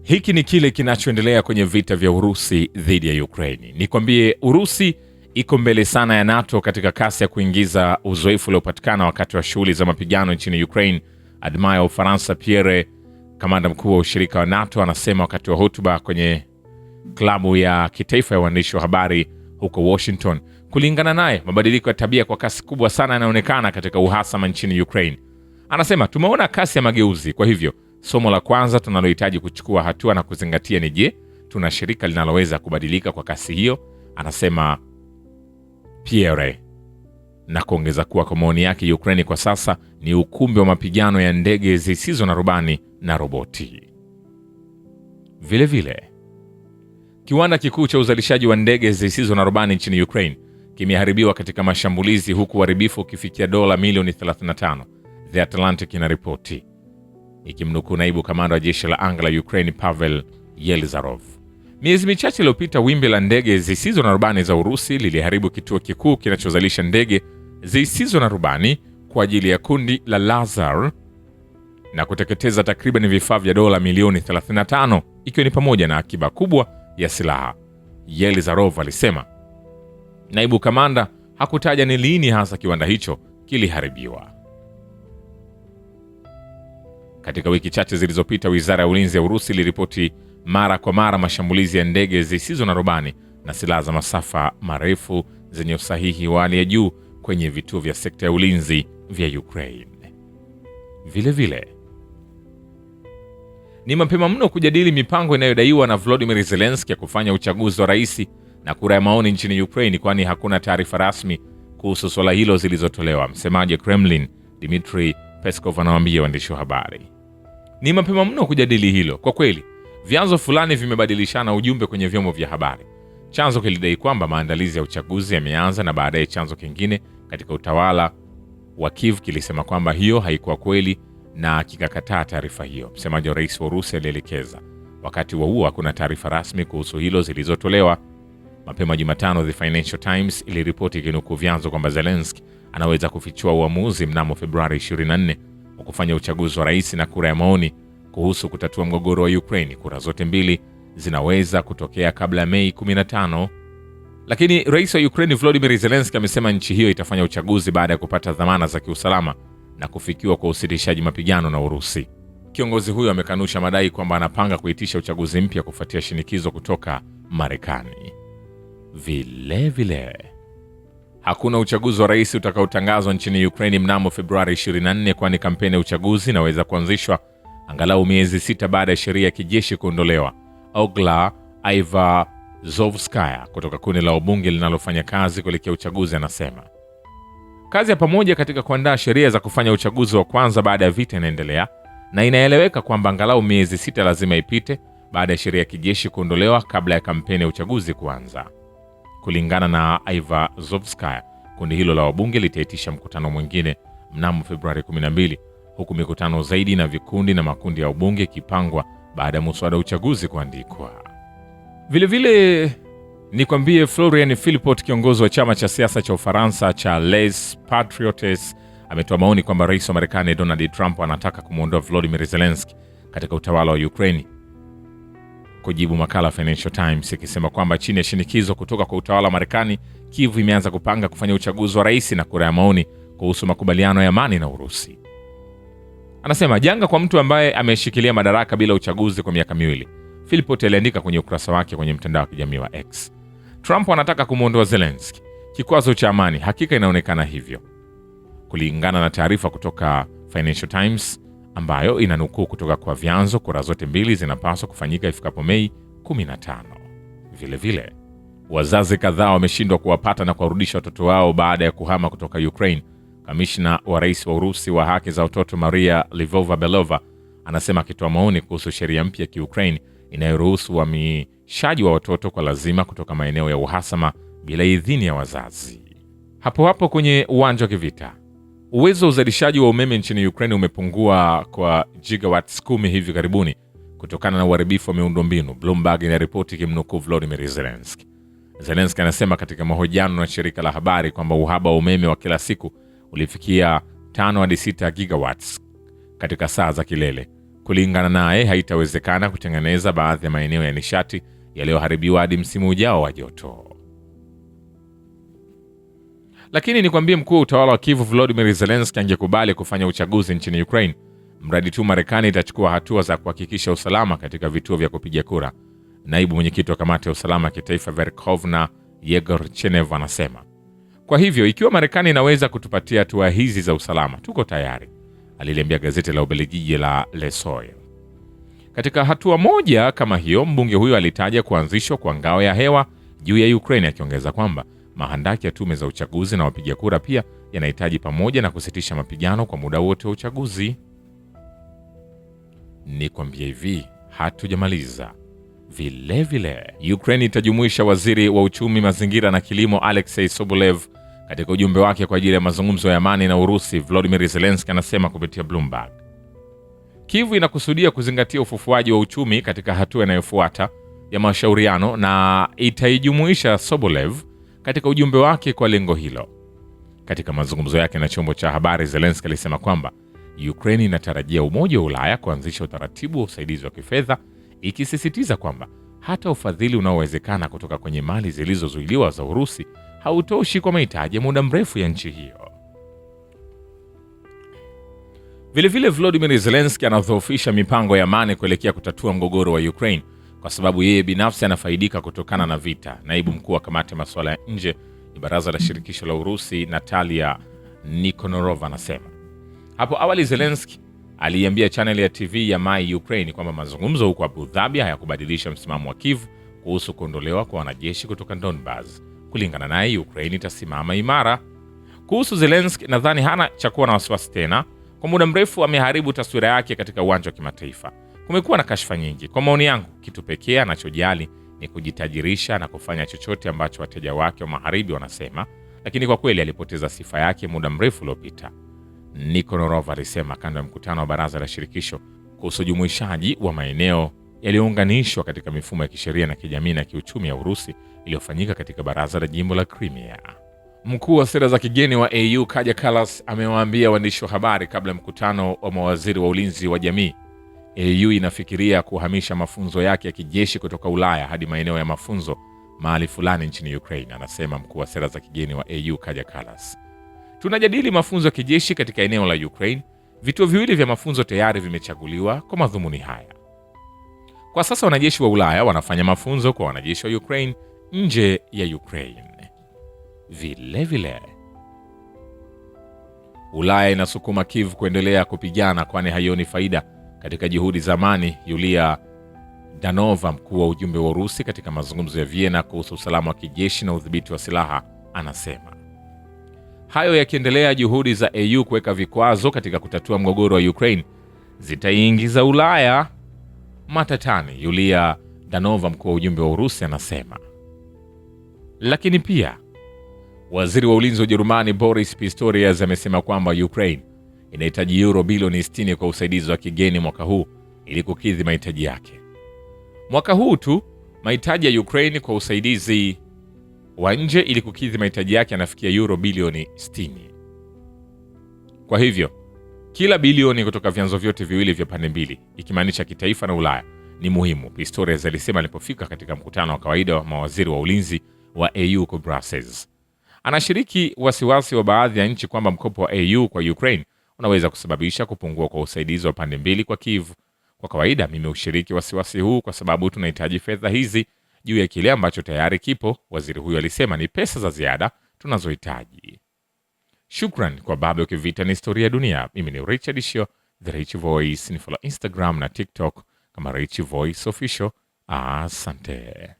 Hiki ni kile kinachoendelea kwenye vita vya Urusi dhidi ya Ukraine. Nikwambie, Urusi iko mbele sana ya NATO katika kasi ya kuingiza uzoefu uliopatikana wakati wa shughuli za mapigano nchini Ukraine. Admiral wa Ufaransa Pierre, kamanda mkuu wa ushirika wa NATO, anasema wakati wa hotuba kwenye klabu ya kitaifa ya waandishi wa habari huko Washington. Kulingana naye, mabadiliko ya tabia kwa kasi kubwa sana yanaonekana katika uhasama nchini Ukraine. Anasema, tumeona kasi ya mageuzi, kwa hivyo somo la kwanza tunalohitaji kuchukua hatua na kuzingatia ni je, tuna shirika linaloweza kubadilika kwa kasi hiyo, anasema Pierre, na kuongeza kuwa kwa maoni yake Ukraine kwa sasa ni ukumbi wa mapigano ya ndege zisizo na rubani na roboti. Vile vile, kiwanda kikuu cha uzalishaji wa ndege zisizo na rubani nchini Ukraine kimeharibiwa katika mashambulizi, huku uharibifu ukifikia dola milioni 35, The Atlantic inaripoti, ikimnukuu naibu kamanda wa jeshi la anga la Ukraine Pavel Yelizarov. Miezi michache iliyopita, wimbi la ndege zisizo na rubani za Urusi liliharibu kituo kikuu kinachozalisha ndege zisizo na rubani kwa ajili ya kundi la Lazar na kuteketeza takriban vifaa vya dola milioni 35, ikiwa ni pamoja na akiba kubwa ya silaha, Yelizarov alisema. Naibu kamanda hakutaja ni lini hasa kiwanda hicho kiliharibiwa. Katika wiki chache zilizopita, wizara ya ulinzi ya Urusi iliripoti mara kwa mara mashambulizi ya ndege zisizo na rubani na silaha za masafa marefu zenye usahihi wa hali ya juu kwenye vituo vya sekta ya ulinzi vya Ukraine. Vile vile, ni mapema mno kujadili mipango inayodaiwa na Volodymyr Zelensky ya kufanya uchaguzi wa rais na kura ya maoni nchini Ukraine, kwani hakuna taarifa rasmi kuhusu swala hilo zilizotolewa. Msemaji wa Kremlin Dmitry Peskov anawaambia waandishi wa habari, ni mapema mno kujadili hilo. Kwa kweli, vyanzo fulani vimebadilishana ujumbe kwenye vyombo vya habari. Chanzo kilidai kwamba maandalizi ya uchaguzi yameanza, na baadaye chanzo kingine katika utawala wa Kiev kilisema kwamba hiyo haikuwa kweli na kikakataa taarifa hiyo. Msemaji wa rais wa Urusi alielekeza. Wakati huo hakuna taarifa rasmi kuhusu hilo zilizotolewa. Mapema Jumatano, The Financial Times iliripoti ikinukuu vyanzo kwamba Zelensky anaweza kufichua uamuzi mnamo Februari 24 wa kufanya uchaguzi wa rais na kura ya maoni kuhusu kutatua mgogoro wa Ukraine. Kura zote mbili zinaweza kutokea kabla ya Mei 15, lakini rais wa Ukraine Volodymyr Zelensky amesema nchi hiyo itafanya uchaguzi baada ya kupata dhamana za kiusalama na kufikiwa kwa usitishaji mapigano na Urusi. Kiongozi huyo amekanusha madai kwamba anapanga kuitisha uchaguzi mpya kufuatia shinikizo kutoka Marekani. Vile vile, hakuna uchaguzi wa rais utakaotangazwa nchini Ukraine mnamo Februari 24, kwani kampeni ya uchaguzi inaweza kuanzishwa angalau miezi 6 baada ya sheria ya kijeshi kuondolewa. Ogla Ivazovskaya kutoka kundi la wabunge linalofanya kazi kuelekea uchaguzi anasema, kazi ya pamoja katika kuandaa sheria za kufanya uchaguzi wa kwanza baada ya vita inaendelea, na inaeleweka kwamba angalau miezi 6 lazima ipite baada ya sheria ya kijeshi kuondolewa kabla ya kampeni ya uchaguzi kuanza. Kulingana na Ivazovskaya, kundi hilo la wabunge litaitisha mkutano mwingine mnamo Februari 12, huku mikutano zaidi na vikundi na makundi ya wabunge ikipangwa baada ya muswada uchaguzi kuandikwa. Vile vile, nikwambie, Florian Philippot, kiongozi wa chama cha siasa cha Ufaransa cha Les Patriotes, ametoa maoni kwamba rais wa Marekani Donald Trump anataka kumwondoa Volodymyr Zelensky katika utawala wa Ukraine, kujibu makala Financial Times ikisema kwamba chini ya shinikizo kutoka kwa utawala wa Marekani, Kiev imeanza kupanga kufanya uchaguzi wa rais na kura ya maoni kuhusu makubaliano ya amani na Urusi. Anasema, janga kwa mtu ambaye ameshikilia madaraka bila uchaguzi kwa miaka miwili, Philippot aliandika kwenye ukurasa wake kwenye mtandao wa kijamii wa X. Trump anataka kumwondoa Zelensky, kikwazo cha amani, hakika inaonekana hivyo. Kulingana na taarifa kutoka Financial Times ambayo inanukuu kutoka kwa vyanzo, kura zote mbili zinapaswa kufanyika ifikapo Mei 15. Vile vile, wazazi kadhaa wameshindwa kuwapata na kuwarudisha watoto wao baada ya kuhama kutoka Ukraine. Kamishna wa rais wa Urusi wa haki za watoto Maria Lvova-Belova anasema, akitoa maoni kuhusu sheria mpya ya Kiukraine inayoruhusu uhamishaji wa watoto kwa lazima kutoka maeneo ya uhasama bila idhini ya wazazi. Hapo hapo kwenye uwanja wa kivita, uwezo wa uzalishaji wa umeme nchini Ukraine umepungua kwa gigawatts 10 hivi karibuni kutokana na uharibifu wa miundombinu, Bloomberg inaripoti ikimnukuu Volodymyr Zelensky. Zelensky anasema katika mahojiano na shirika la habari kwamba uhaba wa umeme wa kila siku ulifikia 5 hadi 6 gigawatts katika saa za kilele, Kulingana naye, haitawezekana kutengeneza baadhi ya maeneo ya nishati yaliyoharibiwa hadi msimu ujao wa joto. Lakini nikwambie, mkuu wa utawala wa Kyiv Volodymyr Zelensky angekubali kufanya uchaguzi nchini Ukraine mradi tu Marekani itachukua hatua za kuhakikisha usalama katika vituo vya kupiga kura. Naibu mwenyekiti wa kamati ya usalama ya kitaifa Verkhovna Yegorchenev anasema, kwa hivyo ikiwa Marekani inaweza kutupatia hatua hizi za usalama, tuko tayari, aliliambia gazeti la Ubelgiji la Le Soir. Katika hatua moja kama hiyo, mbunge huyo alitaja kuanzishwa kwa ngao ya hewa juu ya Ukraine, akiongeza kwamba mahandaki ya tume za uchaguzi na wapiga kura pia yanahitaji, pamoja na kusitisha mapigano kwa muda wote wa uchaguzi. Ni kwambia hivi, hatujamaliza. Vilevile, Ukraine itajumuisha waziri wa uchumi, mazingira na kilimo Alexei Sobolev katika ujumbe wake kwa ajili ya mazungumzo ya amani na Urusi, Volodymyr Zelensky anasema kupitia Bloomberg. Kyiv inakusudia kuzingatia ufufuaji wa uchumi katika hatua inayofuata ya mashauriano na itaijumuisha Sobolev katika ujumbe wake kwa lengo hilo. Katika mazungumzo yake na chombo cha habari, Zelensky alisema kwamba Ukraine inatarajia Umoja wa Ulaya kuanzisha utaratibu wa usaidizi wa kifedha, ikisisitiza kwamba hata ufadhili unaowezekana kutoka kwenye mali zilizozuiliwa za Urusi hautoshi kwa mahitaji ya muda mrefu ya nchi hiyo. Vilevile, Volodymyr Zelensky anadhoofisha mipango ya amani kuelekea kutatua mgogoro wa Ukraine kwa sababu yeye binafsi anafaidika kutokana na vita. Naibu mkuu wa kamati ya masuala ya nje ni baraza la shirikisho la Urusi, Natalia Nikonorova anasema. Hapo awali Zelensky aliambia channel ya TV ya My Ukraine kwamba mazungumzo huko Abu Dhabi hayakubadilisha msimamo wa Kyiv kuhusu kuondolewa kwa wanajeshi kutoka Donbas. Kulingana naye, Ukraine itasimama imara. Kuhusu Zelensky, nadhani hana cha kuwa na wasiwasi tena. Kwa muda mrefu ameharibu taswira yake katika uwanja wa kimataifa. Kumekuwa na kashfa nyingi. Kwa maoni yangu, kitu pekee anachojali ni kujitajirisha na kufanya chochote ambacho wateja wake wa magharibi wanasema, lakini kwa kweli alipoteza sifa yake muda mrefu uliopita, Nikonorov alisema kando ya mkutano wa baraza la shirikisho kuhusu ujumuishaji wa maeneo yaliyounganishwa katika mifumo ya kisheria na kijamii na kiuchumi ya Urusi iliyofanyika katika baraza la jimbo la Crimea. Mkuu wa sera za kigeni wa AU Kaja Kallas amewaambia waandishi wa habari kabla ya mkutano wa mawaziri wa ulinzi wa jamii, AU inafikiria kuhamisha mafunzo yake ya kijeshi kutoka Ulaya hadi maeneo ya mafunzo mahali fulani nchini Ukraine, anasema mkuu wa sera za kigeni wa AU Kaja Kallas. Tunajadili mafunzo ya kijeshi katika eneo la Ukraine. Vituo viwili vya mafunzo tayari vimechaguliwa kwa madhumuni haya. Kwa sasa wanajeshi wa Ulaya wanafanya mafunzo kwa wanajeshi wa Ukraine nje ya Ukraine. Vilevile, Ulaya inasukuma Kyiv kuendelea kupigana kwani haioni faida katika juhudi za amani. Yulia Danova, mkuu wa ujumbe wa Urusi katika mazungumzo ya Vienna kuhusu usalama wa kijeshi na udhibiti wa silaha, anasema. Hayo yakiendelea, juhudi za AU kuweka vikwazo katika kutatua mgogoro wa Ukraine zitaiingiza Ulaya matatani, Yulia Danova, mkuu wa ujumbe wa Urusi, anasema. Lakini pia waziri wa ulinzi wa Ujerumani Boris Pistorius amesema kwamba Ukraine inahitaji euro bilioni 60 kwa usaidizi wa kigeni mwaka huu ili kukidhi mahitaji yake. Mwaka huu tu mahitaji ya Ukraine kwa usaidizi wa nje ili kukidhi mahitaji yake yanafikia euro bilioni 60. Kwa hivyo, kila bilioni kutoka vyanzo vyote viwili vya pande mbili, ikimaanisha kitaifa na Ulaya, ni muhimu, Pistorius alisema alipofika katika mkutano wa kawaida wa mawaziri wa ulinzi wa AU kwa Brussels. Anashiriki wasiwasi wa baadhi ya nchi kwamba mkopo wa AU kwa Ukraine unaweza kusababisha kupungua kwa usaidizi wa pande mbili kwa Kyiv. Kwa kawaida mimi ushiriki wasiwasi huu kwa sababu tunahitaji fedha hizi juu ya kile ambacho tayari kipo, waziri huyo alisema. Ni pesa za ziada tunazohitaji. Shukran kwa Babu Kivita ni historia ya dunia. Mimi ni Richard Shio, The Rich Voice. Ni follow Instagram na TikTok kama Rich Voice Official. Asante.